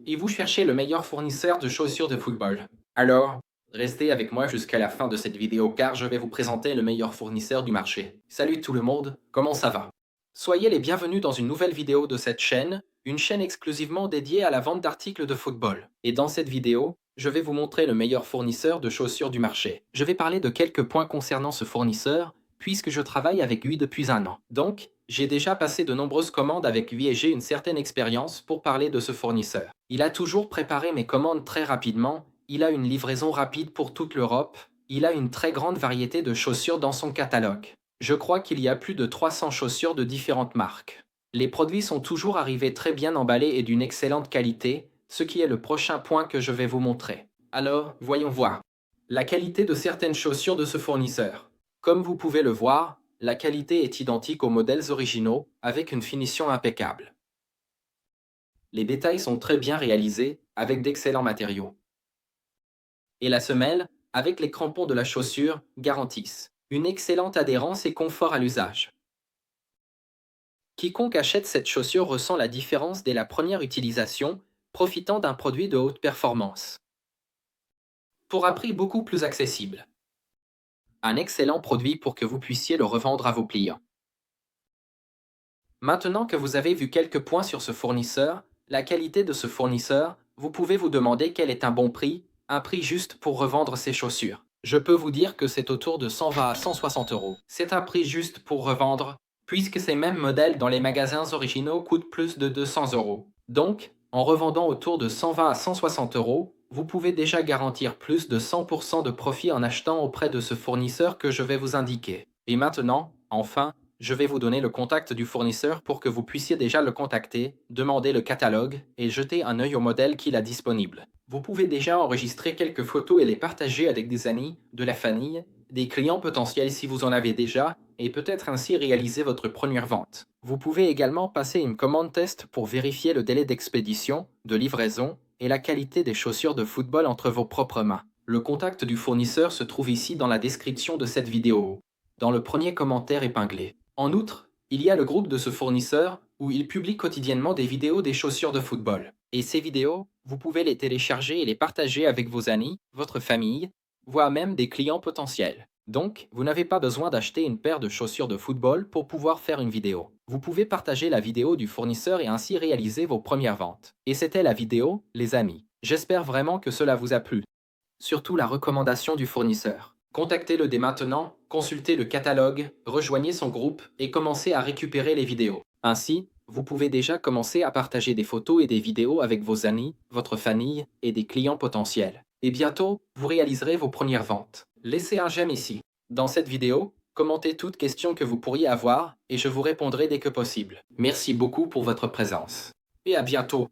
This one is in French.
et vous cherchez le meilleur fournisseur de chaussures de football. Alors, restez avec moi jusqu'à la fin de cette vidéo car je vais vous présenter le meilleur fournisseur du marché. Salut tout le monde, comment ça va? Soyez les bienvenus dans une nouvelle vidéo de cette chaîne, une chaîne exclusivement dédiée à la vente d'articles de football. Et dans cette vidéo, je vais vous montrer le meilleur fournisseur de chaussures du marché. Je vais parler de quelques points concernant ce fournisseur, puisque je travaille avec lui depuis un an. Donc, j'ai déjà passé de nombreuses commandes avec lui et j'ai une certaine expérience pour parler de ce fournisseur. Il a toujours préparé mes commandes très rapidement, il a une livraison rapide pour toute l'Europe, il a une très grande variété de chaussures dans son catalogue. Je crois qu'il y a plus de 300 chaussures de différentes marques. Les produits sont toujours arrivés très bien emballés et d'une excellente qualité, ce qui est le prochain point que je vais vous montrer. Alors, voyons voir. La qualité de certaines chaussures de ce fournisseur. Comme vous pouvez le voir, la qualité est identique aux modèles originaux, avec une finition impeccable. Les détails sont très bien réalisés, avec d'excellents matériaux. Et la semelle, avec les crampons de la chaussure, garantissent une excellente adhérence et confort à l'usage. Quiconque achète cette chaussure ressent la différence dès la première utilisation, profitant d'un produit de haute performance. Pour un prix beaucoup plus accessible. Un excellent produit pour que vous puissiez le revendre à vos clients. Maintenant que vous avez vu quelques points sur ce fournisseur, la qualité de ce fournisseur, vous pouvez vous demander quel est un prix juste pour revendre ces chaussures. Je peux vous dire que c'est autour de 120 à 160 euros. C'est un prix juste pour revendre, puisque ces mêmes modèles dans les magasins originaux coûtent plus de 200 euros. Donc, en revendant autour de 120 à 160 euros, vous pouvez déjà garantir plus de 100% de profit en achetant auprès de ce fournisseur que je vais vous indiquer. Et maintenant, enfin, je vais vous donner le contact du fournisseur pour que vous puissiez déjà le contacter, demander le catalogue et jeter un œil au modèle qu'il a disponible. Vous pouvez déjà enregistrer quelques photos et les partager avec des amis, de la famille, des clients potentiels si vous en avez déjà, et peut-être ainsi réaliser votre première vente. Vous pouvez également passer une commande test pour vérifier le délai d'expédition, de livraison et la qualité des chaussures de football entre vos propres mains. Le contact du fournisseur se trouve ici dans la description de cette vidéo, dans le premier commentaire épinglé. En outre, il y a le groupe de ce fournisseur où il publie quotidiennement des vidéos des chaussures de football. Et ces vidéos, vous pouvez les télécharger et les partager avec vos amis, votre famille, voire même des clients potentiels. Donc, vous n'avez pas besoin d'acheter une paire de chaussures de football pour pouvoir faire une vidéo. Vous pouvez partager la vidéo du fournisseur et ainsi réaliser vos premières ventes. Et c'était la vidéo, les amis. J'espère vraiment que cela vous a plu. Surtout la recommandation du fournisseur. Contactez-le dès maintenant, consultez le catalogue, rejoignez son groupe et commencez à récupérer les vidéos. Ainsi, vous pouvez déjà commencer à partager des photos et des vidéos avec vos amis, votre famille et des clients potentiels. Et bientôt, vous réaliserez vos premières ventes. Laissez un j'aime ici. Dans cette vidéo, commentez toutes questions que vous pourriez avoir et je vous répondrai dès que possible. Merci beaucoup pour votre présence. Et à bientôt.